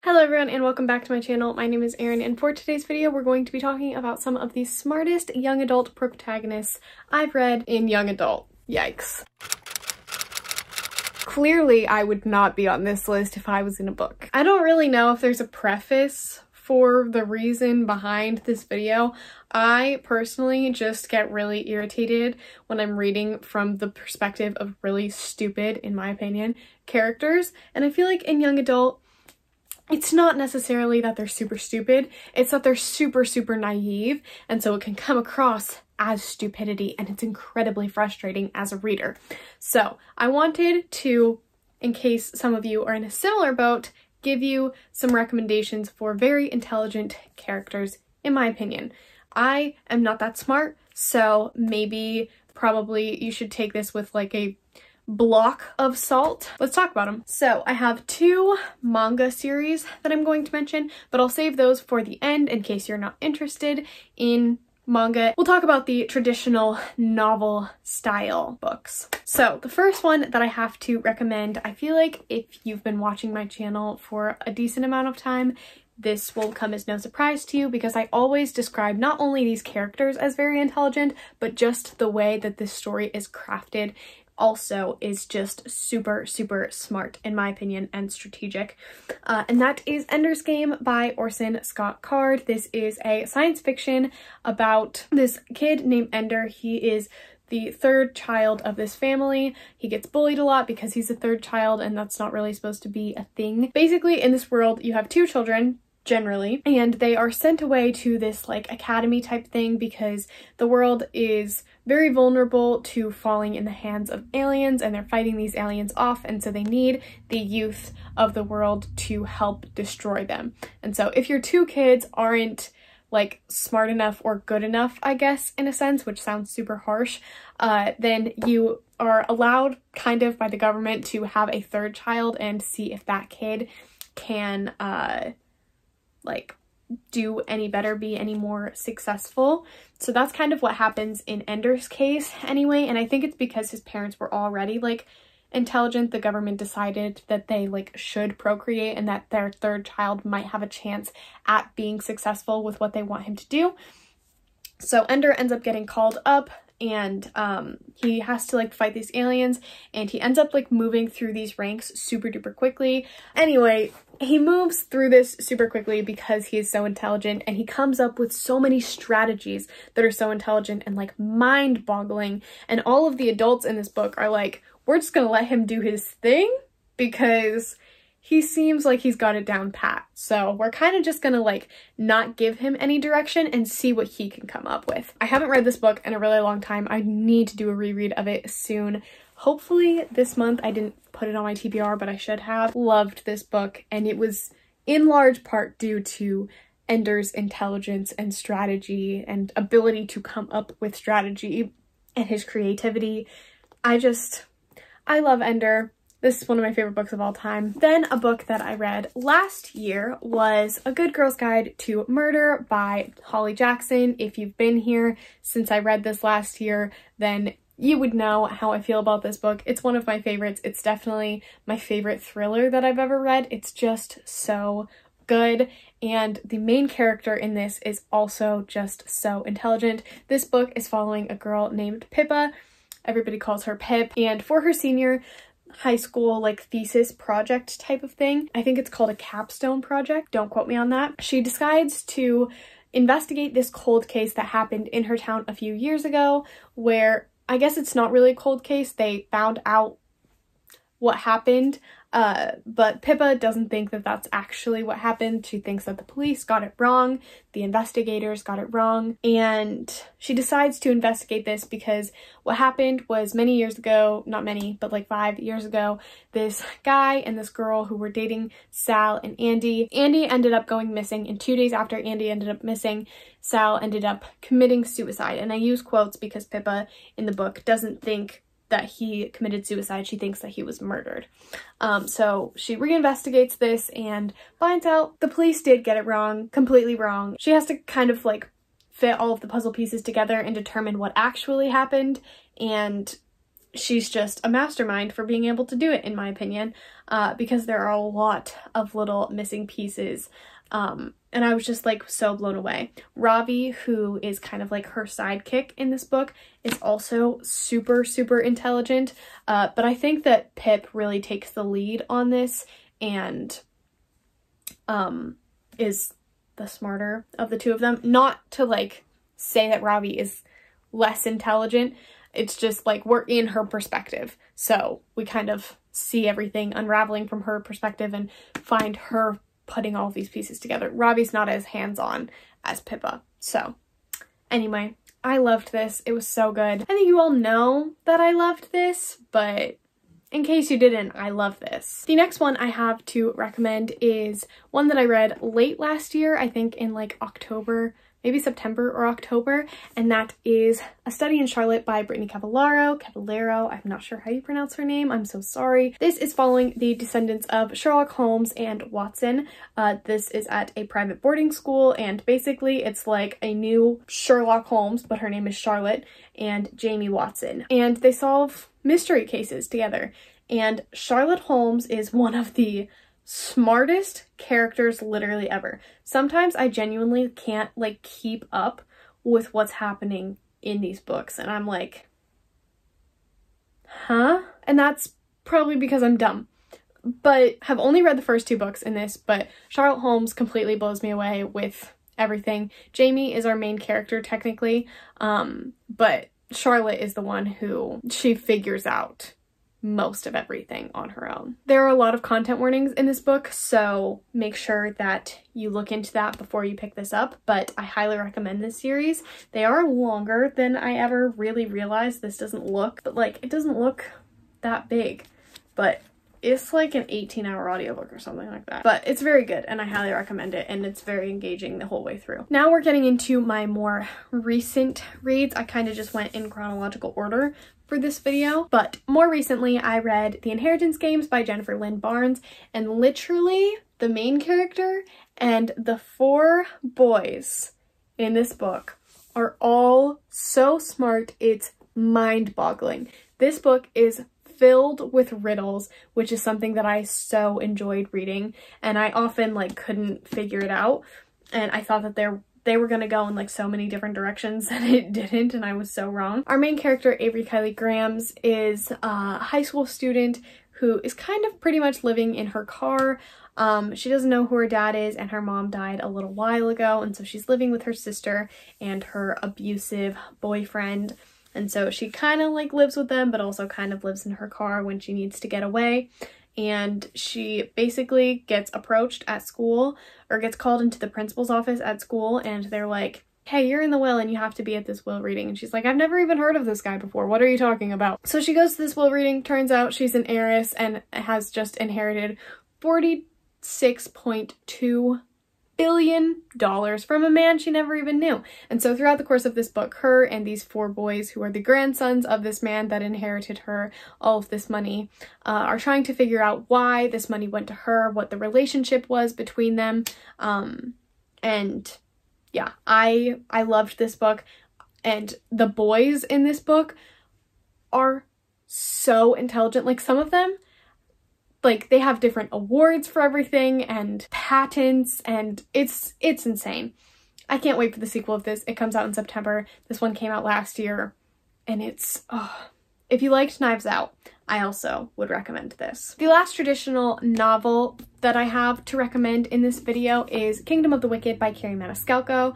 Hello everyone and welcome back to my channel. My name is Erin and for today's video we're going to be talking about some of the smartest young adult protagonists I've read in young adult. Yikes. Clearly I would not be on this list if I was in a book. I don't really know if there's a preface for the reason behind this video. I personally just get really irritated when I'm reading from the perspective of really stupid, in my opinion, characters, and I feel like in young adult it's not necessarily that they're super stupid, it's that they're super naive, and so it can come across as stupidity, and it's incredibly frustrating as a reader. So I wanted to, in case some of you are in a similar boat, give you some recommendations for very intelligent characters, in my opinion. I am not that smart, so probably you should take this with like a block of salt. Let's talk about them. So I have two manga series that I'm going to mention, but I'll save those for the end in case you're not interested in manga. We'll talk about the traditional novel style books. So the first one that I have to recommend, I feel like if you've been watching my channel for a decent amount of time, this will come as no surprise to you because I always describe not only these characters as very intelligent, but just the way that this story is crafted also is just super smart in my opinion and strategic, and that is Ender's Game by Orson Scott Card. This is a science fiction about this kid named Ender. He is the third child of this family. He gets bullied a lot because he's the third child and that's not really supposed to be a thing. Basically in this world you have two children generally, and they are sent away to this like academy type thing because the world is very vulnerable to falling in the hands of aliens and they're fighting these aliens off, and so they need the youth of the world to help destroy them. And so if your two kids aren't like smart enough or good enough, I guess, in a sense, which sounds super harsh, then you are allowed kind of by the government to have a third child and see if that kid can like do any better, be any more successful. So that's kind of what happens in Ender's case anyway, and I think it's because his parents were already like intelligent. The government decided that they like should procreate and that their third child might have a chance at being successful with what they want him to do. So Ender ends up getting called up and he has to like fight these aliens, and he ends up like moving through these ranks super duper quickly. Anyway, he moves through this super quickly because he is so intelligent, and he comes up with so many strategies that are so intelligent and like mind-boggling, and all of the adults in this book are like, we're just gonna let him do his thing because he seems like he's got it down pat. So we're kind of just gonna like not give him any direction and see what he can come up with. I haven't read this book in a really long time. I need to do a reread of it soon. Hopefully this month. I didn't put it on my TBR, but I should have. Loved this book, and it was in large part due to Ender's intelligence and strategy and ability to come up with strategy and his creativity. I love Ender. This is one of my favorite books of all time. Then a book that I read last year was A Good Girl's Guide to Murder by Holly Jackson. If you've been here since I read this last year, then you would know how I feel about this book. It's one of my favorites. It's definitely my favorite thriller that I've ever read. It's just so good, and the main character in this is also just so intelligent. This book is following a girl named Pippa. Everybody calls her Pip, and for her senior high school like thesis project type of thing, I think it's called a capstone project, don't quote me on that, she decides to investigate this cold case that happened in her town a few years ago, where I guess it's not really a cold case, they found out what happened, but Pippa doesn't think that that's actually what happened. She thinks that the police got it wrong, the investigators got it wrong, and she decides to investigate this because what happened was many years ago, not many, but like 5 years ago, this guy and this girl who were dating, Sal and Andy. Andy ended up going missing, and 2 days after Andy ended up missing, Sal ended up committing suicide. And I use quotes because Pippa in the book doesn't think that he committed suicide, she thinks that he was murdered. So she reinvestigates this and finds out the police did get it wrong, completely wrong. She has to kind of like fit all of the puzzle pieces together and determine what actually happened, and she's just a mastermind for being able to do it, in my opinion, because there are a lot of little missing pieces. And I was just like so blown away. Ravi, who is kind of like her sidekick in this book, is also super, super intelligent. But I think that Pip really takes the lead on this and is the smarter of the two of them. Not to like say that Ravi is less intelligent. It's just like we're in her perspective. So we kind of see everything unraveling from her perspective and find her putting all these pieces together. Ravi's not as hands-on as Pippa. So anyway, I loved this. It was so good. I think you all know that I loved this, but in case you didn't, I love this. The next one I have to recommend is one that I read late last year, I think in like October, maybe September or October, and that is A Study in Charlotte by Brittany Cavallaro. I'm not sure how you pronounce her name. I'm so sorry. This is following the descendants of Sherlock Holmes and Watson. This is at a private boarding school, and basically it's like a new Sherlock Holmes, but her name is Charlotte, and Jamie Watson. And they solve mystery cases together. And Charlotte Holmes is one of the smartest characters literally ever. Sometimes I genuinely can't like keep up with what's happening in these books, and I'm like, huh? And that's probably because I'm dumb, but have only read the first two books in this, but Charlotte Holmes completely blows me away with everything. Jamie is our main character technically, but Charlotte is the one who she figures out most of everything on her own. There are a lot of content warnings in this book, so make sure that you look into that before you pick this up, but I highly recommend this series. They are longer than I ever really realized. This doesn't look, but like it doesn't look that big, but it's like an 18-hour audiobook or something like that. But it's very good and I highly recommend it, and it's very engaging the whole way through. Now we're getting into my more recent reads. I kind of just went in chronological order for this video, but more recently I read The Inheritance Games by Jennifer Lynn Barnes, and literally the main character and the four boys in this book are all so smart, it's mind-boggling. This book is filled with riddles, which is something that I so enjoyed reading, and I often like couldn't figure it out, and I thought that they were gonna go in like so many different directions and it didn't, and I was so wrong. Our main character, Avery Kylie Grahams, is a high school student who is kind of pretty much living in her car. She doesn't know who her dad is, and her mom died a little while ago, and so she's living with her sister and her abusive boyfriend. And so she kind of like lives with them, but also kind of lives in her car when she needs to get away. And she basically gets approached at school, or gets called into the principal's office at school, and they're like, hey, you're in the will and you have to be at this will reading. And she's like, I've never even heard of this guy before. What are you talking about? So she goes to this will reading. Turns out she's an heiress and has just inherited $46.2 billion from a man she never even knew. And so throughout the course of this book, her and these four boys, who are the grandsons of this man that inherited her all of this money, are trying to figure out why this money went to her, what the relationship was between them. And yeah, I loved this book, and the boys in this book are so intelligent. Like some of them, like they have different awards for everything and patents, and it's insane. I can't wait for the sequel of this. It comes out in September. This one came out last year, and it's, oh, if you liked Knives Out, I also would recommend this. The last traditional novel that I have to recommend in this video is Kingdom of the Wicked by Carrie Maniscalco.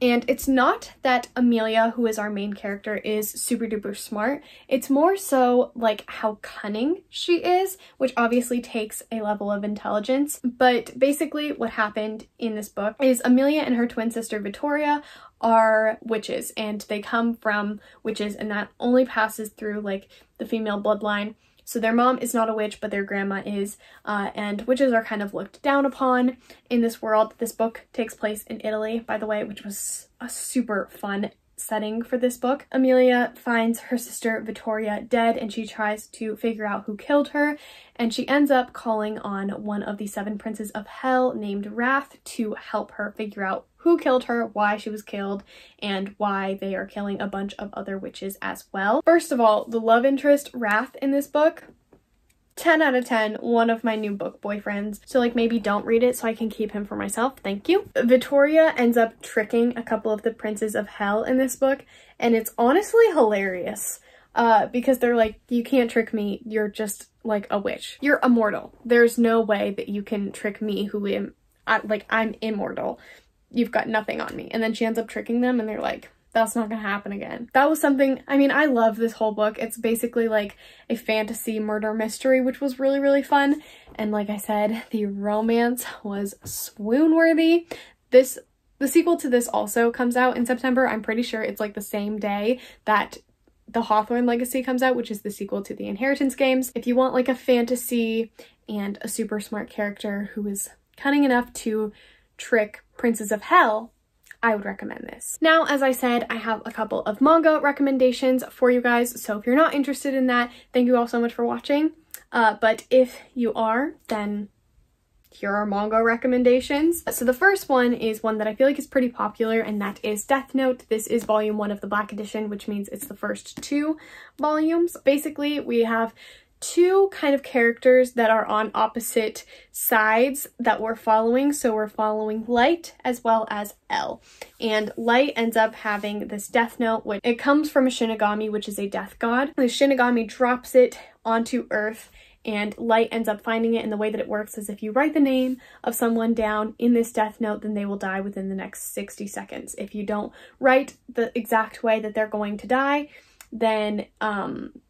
And it's not that Amelia, who is our main character, is super duper smart. It's more so like how cunning she is, which obviously takes a level of intelligence. But basically what happened in this book is Amelia and her twin sister Victoria are witches, and they come from witches, and that only passes through like the female bloodline. So their mom is not a witch, but their grandma is, and witches are kind of looked down upon in this world. This book takes place in Italy, by the way, which was a super fun setting for this book. Amelia finds her sister Vittoria dead, and she tries to figure out who killed her, and she ends up calling on one of the 7 princes of hell named Wrath to help her figure out who killed her, why she was killed, and why they are killing a bunch of other witches as well. First of all, the love interest Wrath in this book, 10 out of 10, one of my new book boyfriends. So like maybe don't read it so I can keep him for myself. Thank you. Vittoria ends up tricking a couple of the princes of hell in this book, and it's honestly hilarious because they're like, you can't trick me. You're just like a witch. You're immortal. There's no way that you can trick me who am, I'm immortal. You've got nothing on me. And then she ends up tricking them and they're like, that's not gonna happen again. That was something, I mean, I love this whole book. It's basically like a fantasy murder mystery, which was really, really fun. And like I said, the romance was swoon-worthy. The sequel to this also comes out in September. I'm pretty sure it's like the same day that the Hawthorne Legacy comes out, which is the sequel to the Inheritance games. If you want like a fantasy and a super smart character who is cunning enough to trick princes of hell, I would recommend this. Now, as I said, I have a couple of manga recommendations for you guys, so if you're not interested in that, thank you all so much for watching. But if you are, then here are manga recommendations. So the first one is one that I feel like is pretty popular, and that is Death Note. This is volume 1 of the Black Edition, which means it's the first 2 volumes. Basically, we have 2 kind of characters that are on opposite sides that we're following. So we're following Light as well as L. And Light ends up having this Death Note, which it comes from a Shinigami, which is a death god. The Shinigami drops it onto Earth, and Light ends up finding it, and the way that it works is if you write the name of someone down in this Death Note, then they will die within the next 60 seconds. If you don't write the exact way that they're going to die, then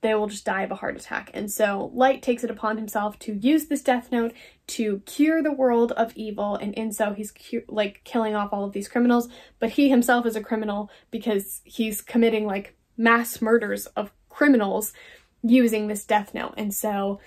they will just die of a heart attack. And so Light takes it upon himself to use this Death Note to cure the world of evil, and in so he's like killing off all of these criminals, but he himself is a criminal because he's committing like mass murders of criminals using this Death Note. And so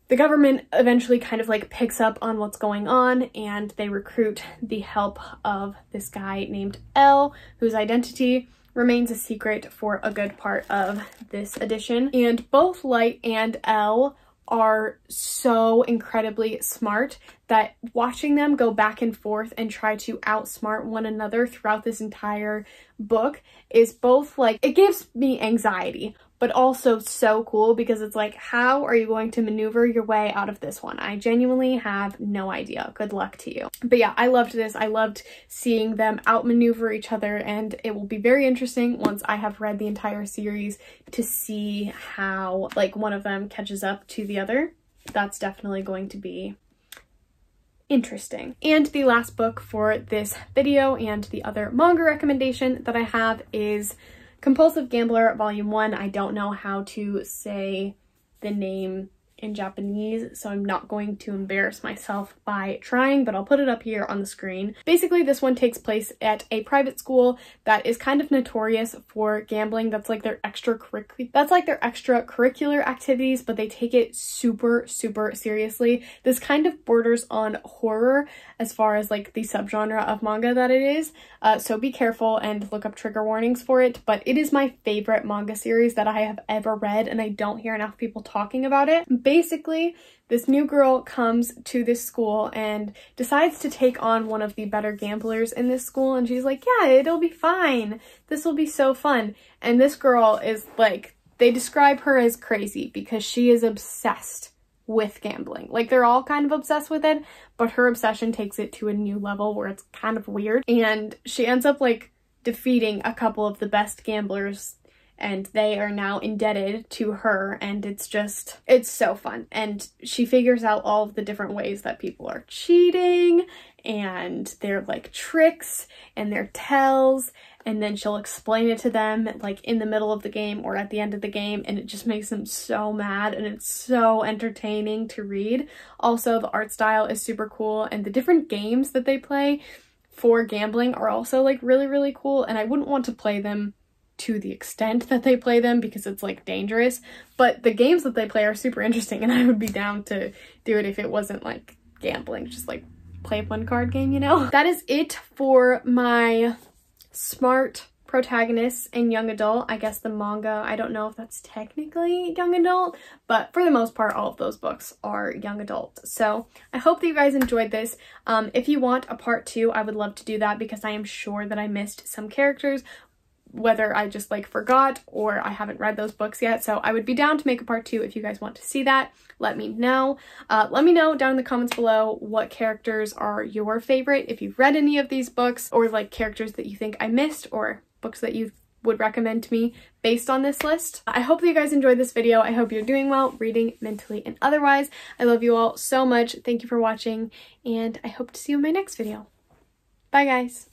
the government eventually kind of like picks up on what's going on, and they recruit the help of this guy named L, whose identity remains a secret for a good part of this edition. And both Light and L are so incredibly smart that watching them go back and forth and try to outsmart one another throughout this entire book is both like, it gives me anxiety, but also so cool because it's like, how are you going to maneuver your way out of this one? I genuinely have no idea. Good luck to you. But yeah, I loved this. I loved seeing them outmaneuver each other, and it will be very interesting once I have read the entire series to see how like one of them catches up to the other. That's definitely going to be interesting. And the last book for this video and the other manga recommendation that I have is Compulsive Gambler Volume 1. I don't know how to say the name in Japanese, so I'm not going to embarrass myself by trying, but I'll put it up here on the screen. Basically, this one takes place at a private school that is kind of notorious for gambling. That's like their extracurricular activities, but they take it super, super seriously. This kind of borders on horror as far as like the subgenre of manga that it is. So be careful and look up trigger warnings for it, but it is my favorite manga series that I have ever read, and I don't hear enough people talking about it. Basically, this new girl comes to this school and decides to take on one of the better gamblers in this school, and she's like, yeah, it'll be fine. This will be so fun. And this girl is like, they describe her as crazy because she is obsessed with gambling. Like, they're all kind of obsessed with it, but her obsession takes it to a new level where it's kind of weird. And she ends up like defeating a couple of the best gamblers, and they are now indebted to her, and it's so fun. And she figures out all of the different ways that people are cheating, and their like tricks and their tells, and then she'll explain it to them like in the middle of the game or at the end of the game, and it just makes them so mad, and it's so entertaining to read. Also, the art style is super cool, and the different games that they play for gambling are also like really, really cool, and I wouldn't want to play them to the extent that they play them because it's like dangerous, but the games that they play are super interesting, and I would be down to do it if it wasn't like gambling, just like play one card game, you know? That is it for my smart protagonists in young adult. I guess the manga, I don't know if that's technically young adult, but for the most part, all of those books are young adult. So I hope that you guys enjoyed this. If you want a part 2, I would love to do that because I am sure that I missed some characters, whether I just like forgot or I haven't read those books yet. So I would be down to make a part 2 if you guys want to see that. Let me know. Let me know down in the comments below what characters are your favorite, if you've read any of these books, or like characters that you think I missed, or books that you would recommend to me based on this list. I hope that you guys enjoyed this video. I hope you're doing well, reading, mentally, and otherwise. I love you all so much. Thank you for watching, and I hope to see you in my next video. Bye, guys.